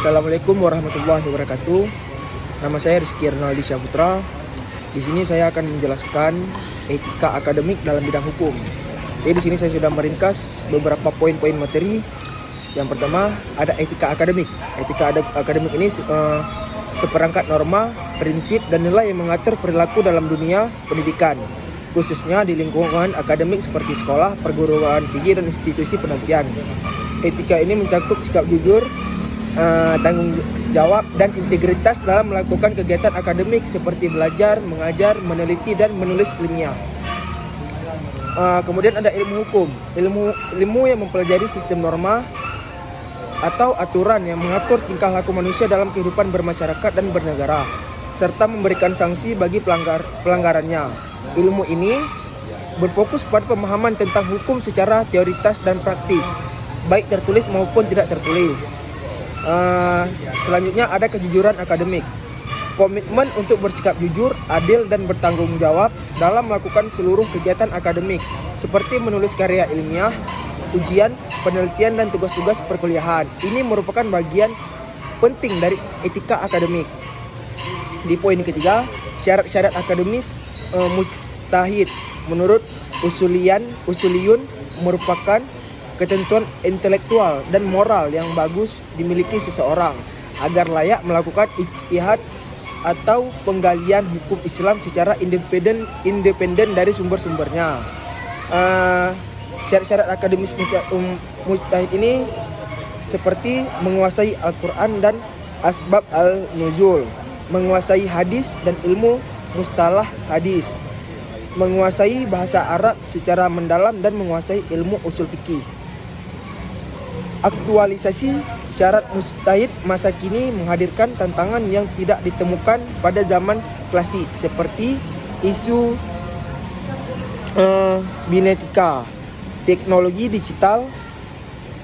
Assalamualaikum warahmatullahi wabarakatuh. Nama saya Rizky Ronaldi Syaputra. Di sini saya akan menjelaskan etika akademik dalam bidang hukum. Jadi di sini saya sudah meringkas beberapa poin-poin materi. Yang pertama ada etika akademik. Etika akademik ini seperangkat norma, prinsip, dan nilai yang mengatur perilaku dalam dunia pendidikan, khususnya di lingkungan akademik seperti sekolah, perguruan tinggi, dan institusi penelitian. Etika ini mencakup sikap jujur, tanggung jawab, dan integritas dalam melakukan kegiatan akademik seperti belajar, mengajar, meneliti, dan menulis ilmiah. Kemudian ada ilmu hukum. Ilmu yang mempelajari sistem norma atau aturan yang mengatur tingkah laku manusia dalam kehidupan bermasyarakat dan bernegara, serta memberikan sanksi bagi pelanggarannya. Ilmu ini berfokus pada pemahaman tentang hukum secara teoritis dan praktis, baik tertulis maupun tidak tertulis. Selanjutnya ada kejujuran akademik. Komitmen untuk bersikap jujur, adil, dan bertanggung jawab dalam melakukan seluruh kegiatan akademik seperti menulis karya ilmiah, ujian, penelitian, dan tugas-tugas perkuliahan. Ini merupakan bagian penting dari etika akademik. Di poin ketiga, syarat-syarat akademis mujtahid. Menurut usuliyun merupakan ketentuan intelektual dan moral yang bagus dimiliki seseorang agar layak melakukan ijtihad atau penggalian hukum Islam secara independen dari sumber-sumbernya. Syarat-syarat akademis mujtahid ini seperti menguasai Al-Quran dan asbab al-nuzul, menguasai hadis dan ilmu mustalah hadis, menguasai bahasa Arab secara mendalam, dan menguasai ilmu usul fikih. Aktualisasi syarat mujtahid masa kini menghadirkan tantangan yang tidak ditemukan pada zaman klasik seperti isu binetika, teknologi digital,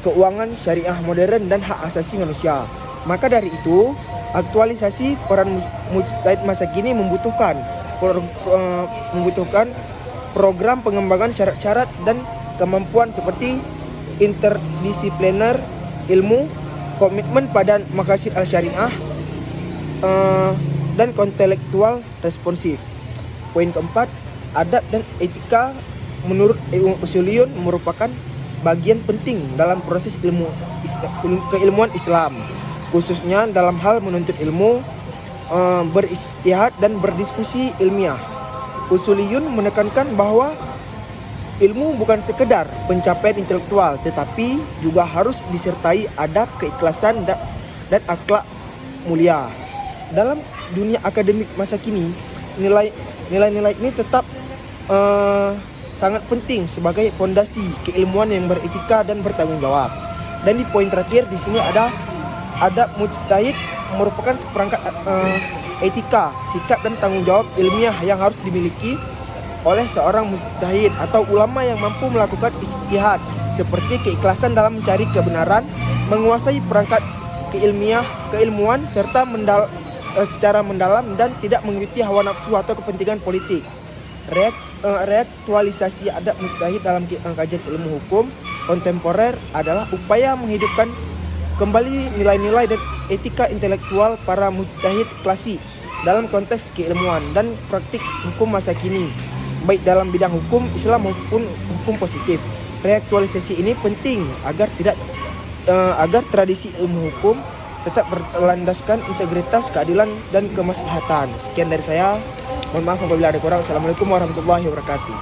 keuangan syariah modern, dan hak asasi manusia. Maka dari itu, aktualisasi peran mujtahid masa kini membutuhkan program pengembangan syarat-syarat dan kemampuan seperti interdisipliner ilmu, komitmen pada maqasid al-syariah, dan kontelektual responsif. Poin keempat, adab dan etika menurut usuliyun merupakan bagian penting dalam proses keilmuan Islam, khususnya dalam hal menuntut ilmu, beristihad, dan berdiskusi ilmiah. Usuliyun menekankan bahwa ilmu bukan sekedar pencapaian intelektual, tetapi juga harus disertai adab, keikhlasan, dan akhlak mulia. Dalam dunia akademik masa kini, nilai-nilai ini tetap sangat penting sebagai fondasi keilmuan yang beretika dan bertanggung jawab. Dan di poin terakhir di sini ada adab mujtahid merupakan seperangkat etika, sikap, dan tanggung jawab ilmiah yang harus dimiliki oleh seorang mujtahid atau ulama yang mampu melakukan ijtihad, seperti keikhlasan dalam mencari kebenaran, menguasai perangkat keilmuan, serta secara mendalam dan tidak mengikuti hawa nafsu atau kepentingan politik. Reaktualisasi adab mujtahid dalam kajian ilmu hukum kontemporer adalah upaya menghidupkan kembali nilai-nilai dan etika intelektual para mujtahid klasik dalam konteks keilmuan dan praktik hukum masa kini, baik dalam bidang hukum Islam maupun hukum positif. Reaktualisasi ini penting agar tradisi ilmu hukum tetap berlandaskan integritas, keadilan, dan kemaslahatan. Sekian dari saya. Mohon maaf apabila ada kurang. Assalamualaikum warahmatullahi wabarakatuh.